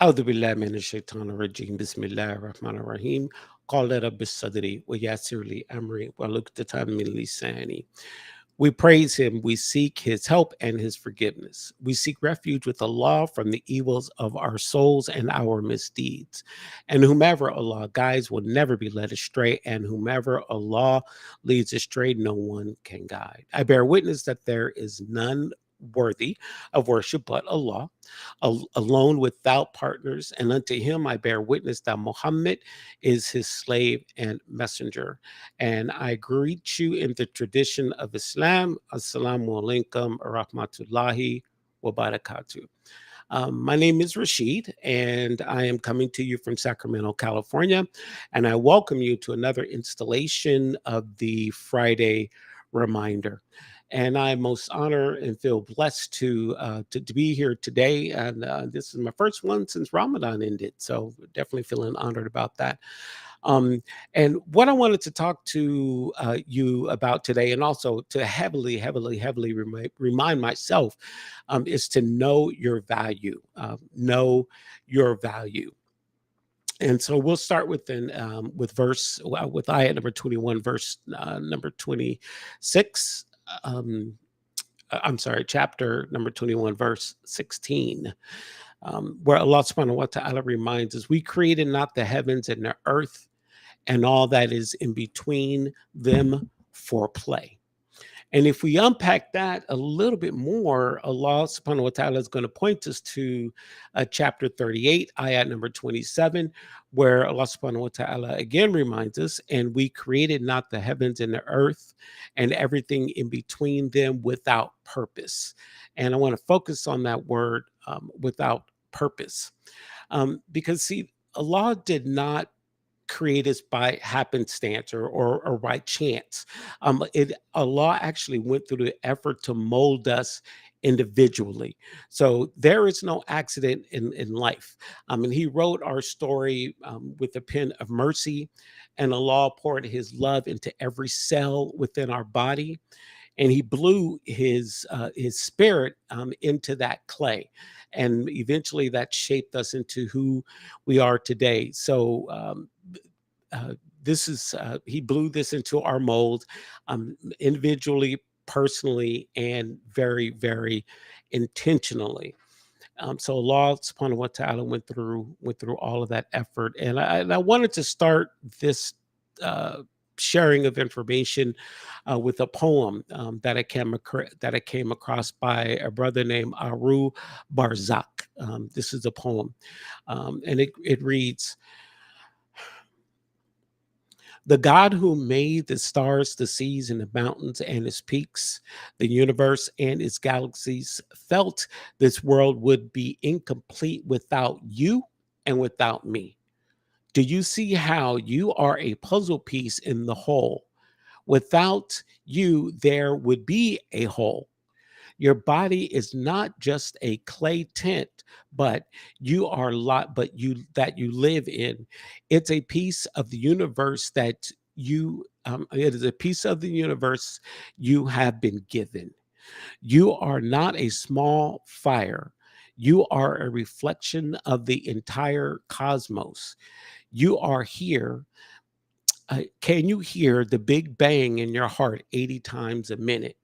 أعوذ بالله من الشيطان الرجيم بسم الله الرحمن الرحيم قال رب الصدري ويسر لي أمري واحلل من لساني. We praise him, we seek his help and his forgiveness. We seek refuge with Allah from the evils of our souls and our misdeeds. And whomever Allah guides will never be led astray, and whomever Allah leads astray, no one can guide. I bear witness that there is none worthy of worship but Allah, alone without partners. And unto him I bear witness that Muhammad is his slave and messenger. And I greet you in the tradition of Islam. Assalamu alaikum wa rahmatullahi wa barakatuh. My name is Rashid, and I am coming to you from Sacramento, California. And I welcome you to another installation of the Friday Reminder. And I most honor and feel blessed to be here today. And this is my first one since Ramadan ended, so definitely feeling honored about that. Um, and what I wanted to talk to you about today, and also to heavily remind myself, is to know your value. Know your value. And so we'll start with ayat number 21, verse number 26. I'm sorry, chapter number 21, verse 16, where Allah subhanahu wa ta'ala reminds us, we created not the heavens and the earth and all that is in between them for play. And if we unpack that a little bit more, Allah subhanahu wa ta'ala is going to point us to chapter 38, ayat number 27, where Allah subhanahu wa ta'ala again reminds us, and we created not the heavens and the earth and everything in between them without purpose. And I want to focus on that word, without purpose. Because see, Allah did not create us by happenstance or by chance. Allah actually went through the effort to mold us individually. So there is no accident in life. And he wrote our story with a pen of mercy, and Allah poured his love into every cell within our body, and he blew his spirit into that clay, and eventually that shaped us into who we are today. So this is he blew this into our mold, individually, personally, and very intentionally. So Allah subhanahu wa ta'ala went through all of that effort. And I wanted to start this uh, sharing of information with a poem that I came across by a brother named Aru Barzak. This is a poem, and it reads: the God who made the stars, the seas, and the mountains and its peaks, the universe and its galaxies, felt this world would be incomplete without you and without me. Do you see how you are a puzzle piece in the whole? Without you, there would be a hole. Your body is not just a clay tent, but you are lot, but you that you live in. It's a piece of the universe that it is a piece of the universe you have been given. You are not a small fire. You are a reflection of the entire cosmos. You are here. Can you hear the big bang in your heart 80 times a minute?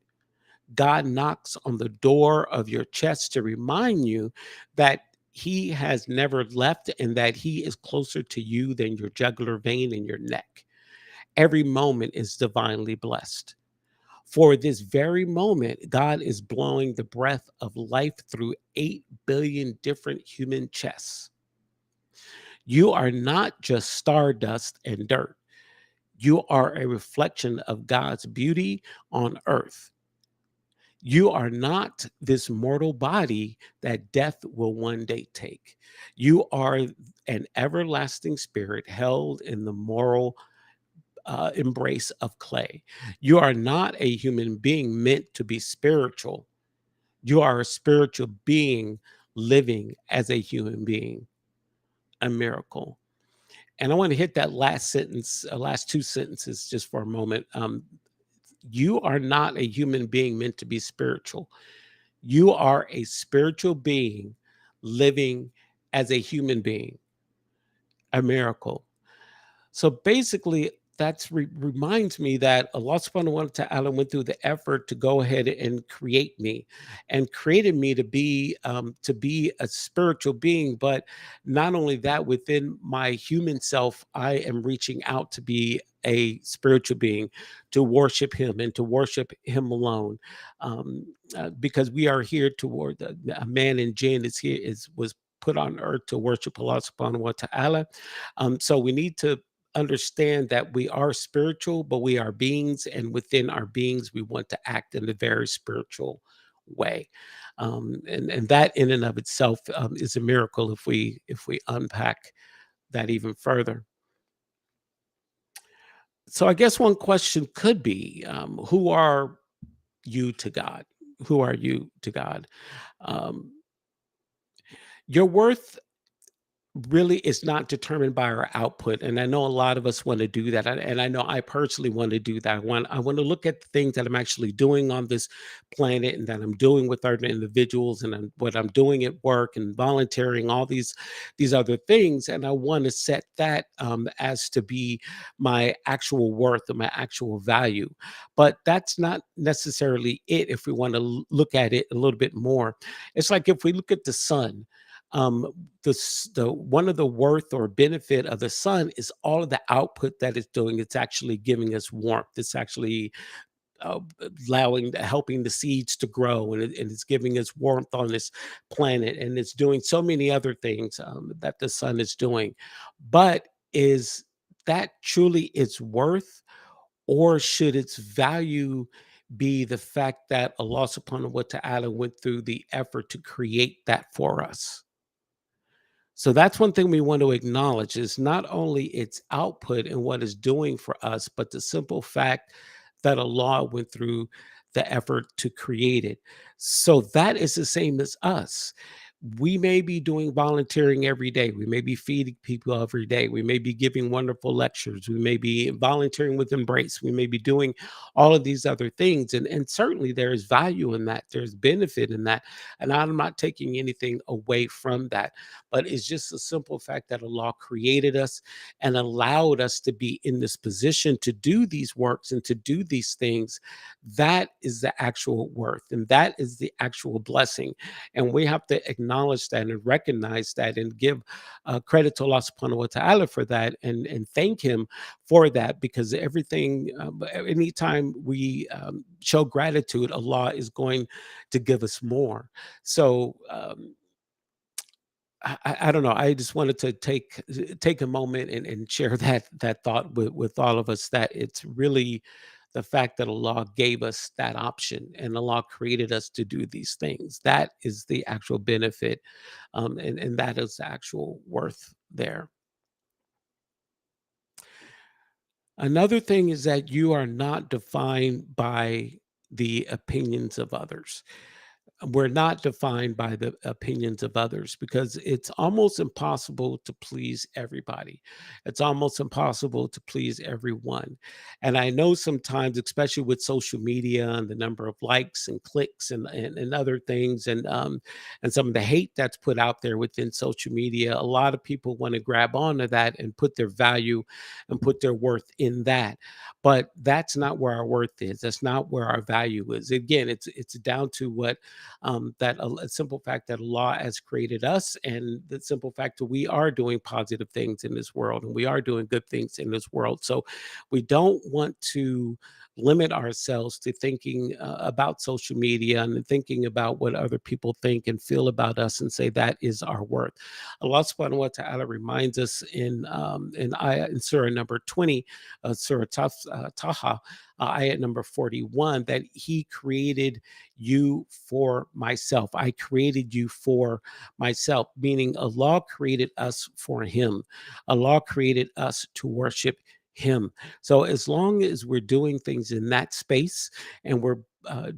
God knocks on the door of your chest to remind you that he has never left and that he is closer to you than your jugular vein in your neck. Every moment is divinely blessed. For this very moment, God is blowing the breath of life through 8 billion different human chests. You are not just stardust and dirt. You are a reflection of God's beauty on earth. You are not this mortal body that death will one day take. You are an everlasting spirit held in the moral embrace of clay. You are not a human being meant to be spiritual. You are a spiritual being living as a human being, a miracle. And I want to hit that last sentence, last two sentences just for a moment. You are not a human being meant to be spiritual. You are a spiritual being living as a human being, a miracle. So basically, that's reminds me that Allah subhanahu wa ta'ala went through the effort to go ahead and create me and created me to be a spiritual being. But not only that, within my human self, I am reaching out to be a spiritual being, to worship him and to worship him alone. Because we are here toward a man in jinn is here is was put on earth to worship Allah subhanahu wa ta'ala. So we need to understand that we are spiritual, but we are beings, and within our beings, we want to act in a very spiritual way. And that in and of itself is a miracle if we unpack that even further. So I guess one question could be, who are you to God? Who are you to God? Um, your worth really is not determined by our output, and I know a lot of us want to do that, and I know I personally want to do that. I want to look at the things that I'm actually doing on this planet and that I'm doing with other individuals, and what I'm doing at work and volunteering, all these other things, and I want to set that as to be my actual worth and my actual value. But that's not necessarily it. If we want to look at it a little bit more, it's like if we look at the sun. Um, the one of the worth or benefit of the sun is all of the output that it's doing. It's actually giving us warmth. It's actually helping the seeds to grow, and it's giving us warmth on this planet, and it's doing so many other things that the sun is doing. But is that truly its worth, or should its value be the fact that Allah subhanahu wa ta'ala went through the effort to create that for us? So that's one thing we want to acknowledge is not only its output and what it's doing for us, but the simple fact that Allah went through the effort to create it. So that is the same as us. We may be doing volunteering every day. We may be feeding people every day. We may be giving wonderful lectures. We may be volunteering with Embrace. We may be doing all of these other things. And certainly there is value in that. There's benefit in that. And I'm not taking anything away from that, but it's just a simple fact that Allah created us and allowed us to be in this position to do these works and to do these things. That is the actual worth, and that is the actual blessing. And we have to acknowledge that and recognize that and give credit to Allah subhanahu wa ta'ala for that, and thank him for that, because everything, anytime we show gratitude, Allah is going to give us more. So, I don't know. I just wanted to take a moment and share that thought with all of us, that it's really the fact that Allah gave us that option and Allah created us to do these things. That is the actual benefit, and that is the actual worth there. Another thing is that you are not defined by the opinions of others. We're not defined by the opinions of others, because it's almost impossible to please everybody. It's almost impossible to please everyone. And I know sometimes, especially with social media and the number of likes and clicks and other things, and some of the hate that's put out there within social media, a lot of people want to grab onto that and put their value and put their worth in that. But that's not where our worth is. That's not where our value is. Again, it's down to what, that a simple fact that Allah has created us, and the simple fact that we are doing positive things in this world, and we are doing good things in this world. So we don't want to limit ourselves to thinking about social media and thinking about what other people think and feel about us and say that is our worth. Allah subhanahu wa ta'ala reminds us in ayah in surah number 20, surah Taha, ayat number 41, that he created you for myself. I created you for myself, meaning Allah created us for him. Allah created us to worship him. So as long as we're doing things in that space, and we're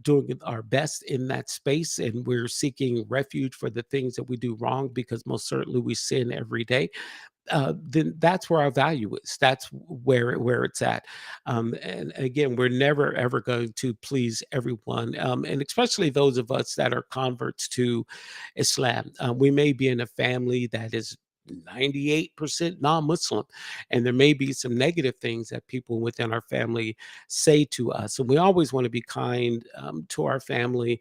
doing our best in that space, and we're seeking refuge for the things that we do wrong, because most certainly we sin every day, then that's where our value is. That's where it's at. And again, we're never ever going to please everyone, and especially those of us that are converts to Islam. We may be in a family that is 98% non-Muslim, and there may be some negative things that people within our family say to us, and we always want to be kind to our family.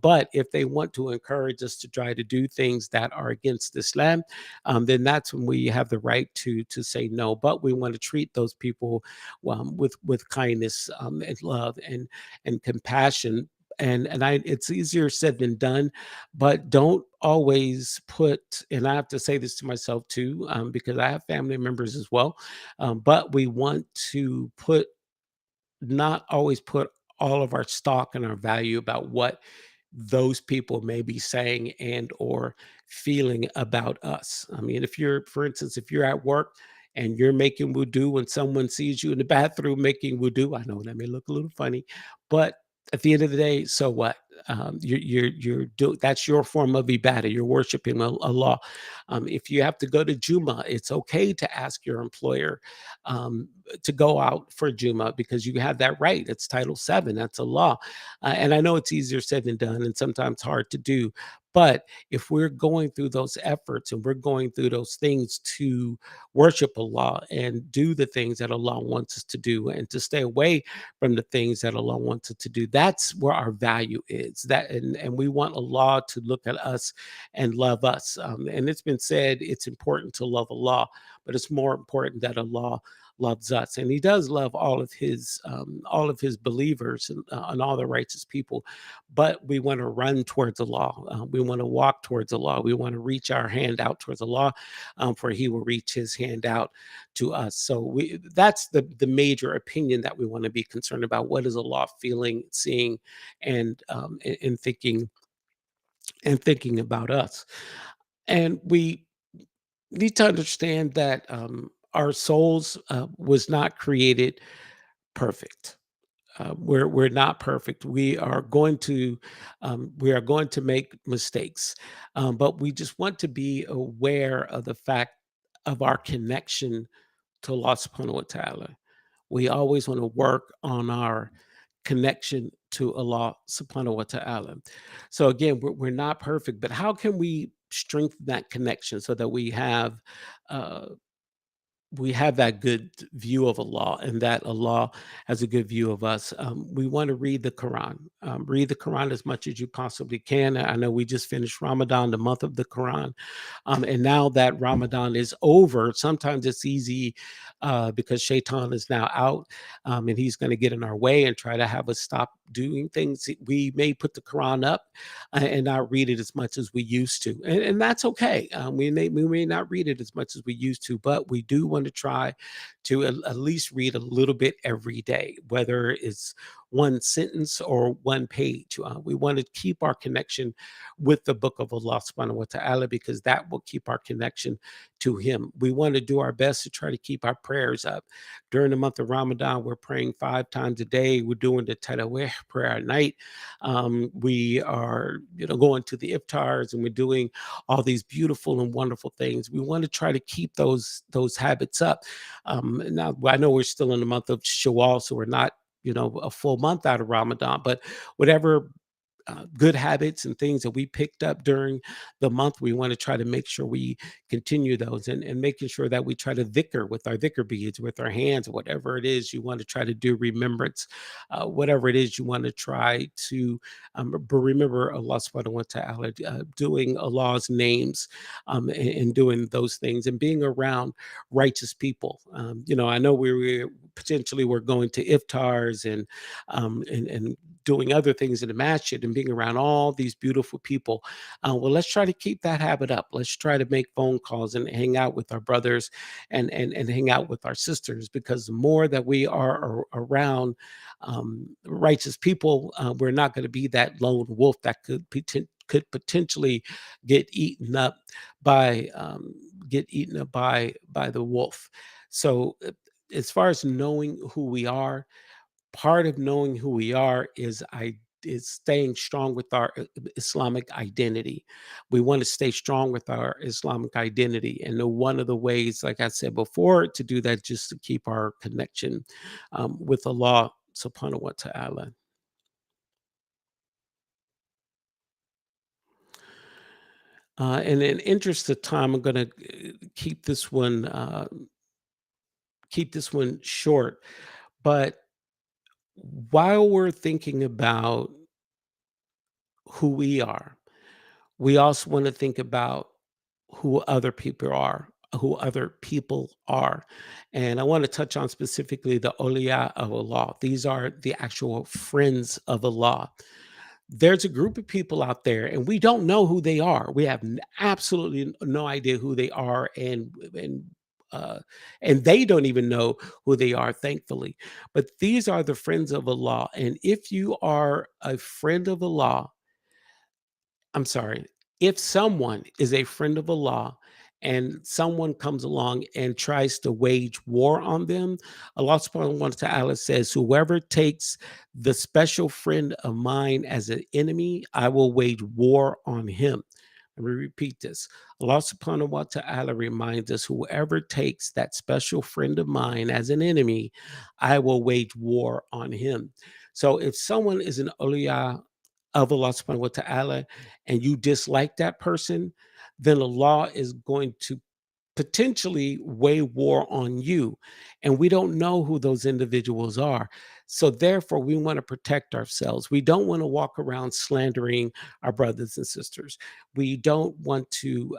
But if they want to encourage us to try to do things that are against Islam, then that's when we have the right to say no. But we want to treat those people with kindness, and love, and compassion. It's easier said than done, but don't always put. And I have to say this to myself too, because I have family members as well. But we want to put not always put all of our stock and our value about what those people may be saying and or feeling about us. I mean, if you're, for instance, if you're at work and you're making wudu and someone sees you in the bathroom making wudu, I know that may look a little funny, but at the end of the day, so what? That's your form of ibadah. You're worshiping Allah. If you have to go to Jummah, it's okay to ask your employer um, to go out for Jummah because you have that right. It's Title VII. That's a law. And I know it's easier said than done and sometimes hard to do. But if we're going through those efforts and we're going through those things to worship Allah and do the things that Allah wants us to do and to stay away from the things that Allah wants us to do, that's where our value is. And we want Allah to look at us and love us. And it's been said it's important to love Allah, but it's more important that Allah loves us, and He does love all of His believers and all the righteous people. But we want to run towards the law. We want to walk towards the law. We want to reach our hand out towards the law, for He will reach His hand out to us. So that's the major opinion that we want to be concerned about. What is Allah feeling, seeing, and thinking about us? And we need to understand that our souls was not created perfect. We're not perfect. We are going to make mistakes, but we just want to be aware of the fact of our connection to Allah Subhanahu wa Taala. We always want to work on our connection to Allah Subhanahu wa Taala. So again, we're not perfect, but how can we strengthen that connection so that uh, we have that good view of Allah and that Allah has a good view of us. We want to read the Quran. Read the Quran as much as you possibly can. I know we just finished Ramadan, the month of the Quran. And now that Ramadan is over, sometimes it's easy because Shaitan is now out, and he's going to get in our way and try to have us stop doing things. We may put the Quran up and not read it as much as we used to. And that's okay. We may not read it as much as we used to, but we do want to try to at least read a little bit every day, whether it's one sentence or one page. We want to keep our connection with the book of Allah subhanahu wa ta'ala because that will keep our connection to Him. We want to do our best to try to keep our prayers up. During the month of Ramadan, we're praying 5 times a day. We're doing the Tarawih prayer at night. We are, going to the iftars and we're doing all these beautiful and wonderful things. We want to try to keep those habits up. Now, I know we're still in the month of Shawwal, so we're not, a full month out of Ramadan, but whatever good habits and things that we picked up during the month. We want to try to make sure we continue those and making sure that we try to dhikr with our dhikr beads, with our hands, whatever it is you want to try to do, remembrance, whatever it is you want to try to remember Allah subhanahu wa ta'ala, doing Allah's names, and doing those things and being around righteous people. I know we potentially we're going to iftars and doing other things in the masjid and being around all these beautiful people. Well, let's try to keep that habit up. Let's try to make phone calls and hang out with our brothers and hang out with our sisters, because the more that we are around righteous people, we're not going to be that lone wolf that could potentially get eaten up by the wolf. So as far as knowing who we are, part of knowing who we are is staying strong with our Islamic identity. We want to stay strong with our Islamic identity. And one of the ways, like I said before, to do that, just to keep our connection with Allah subhanahu wa ta'ala. And in interest of time, I'm going to keep this one short. But while we're thinking about who we are, we also want to think about who other people are. And I want to touch on specifically the awliya of Allah. These are the actual friends of Allah. There's a group of people out there, and we don't know who they are. We have absolutely no idea who they are, uh, and they don't even know who they are, thankfully. But these are the friends of Allah, and if you are a friend of Allah, I'm sorry, if someone is a friend of Allah and someone comes along and tries to wage war on them, Allah subhanahu wa ta'ala says, whoever takes the special friend of mine as an enemy, I will wage war on him. Let me repeat this. Allah subhanahu wa ta'ala reminds us, whoever takes that special friend of mine as an enemy, I will wage war on him. So if someone is an awliya of Allah subhanahu wa ta'ala and you dislike that person, then Allah is going to potentially weigh war on you. And we don't know who those individuals are. So therefore, we want to protect ourselves. We don't want to walk around slandering our brothers and sisters. We don't want to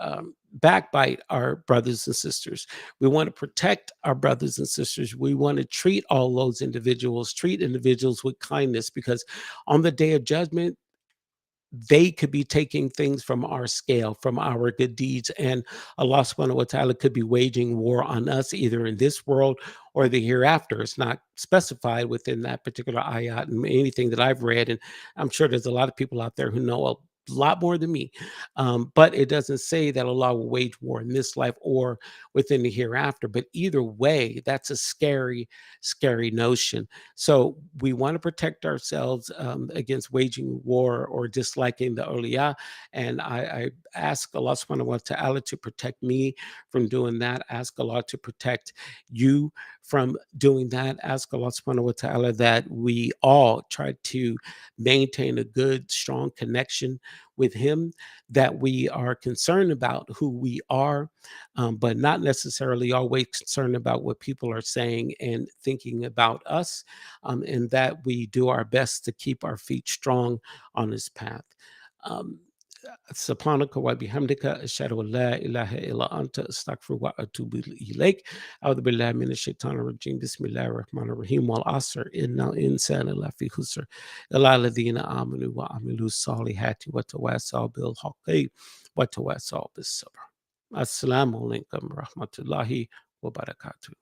backbite our brothers and sisters. We want to protect our brothers and sisters. We want to treat individuals with kindness, because on the day of judgment, they could be taking things from our scale, from our good deeds, and Allah subhanahu wa ta'ala could be waging war on us either in this world or the hereafter. It's not specified within that particular ayat and anything that I've read, and I'm sure there's a lot of people out there who know a lot more than me. But it doesn't say that Allah will wage war in this life or within the hereafter. But either way, that's a scary, scary notion. So we want to protect ourselves against waging war or disliking the awliya. And I ask Allah subhanahu wa ta'ala to protect me from doing that. Ask Allah to protect you from doing that. Ask Allah subhanahu wa ta'ala that we all try to maintain a good, strong connection with Him, that we are concerned about who we are, but not necessarily always concerned about what people are saying and thinking about us, and that we do our best to keep our feet strong on this path. Um, سبحانك وبحمدك أشهد أن لا إله إلا أنت أستغفر وأتوب إليك أعوذ بالله من الشيطان الرجيم بسم الله الرحمن الرحيم والعصر إن الإنسان لفي خسر إلا الذين آمنوا وعملوا الصالحات وتواصوا بالحق وتواصوا بالصبر السلام عليكم ورحمة الله وبركاته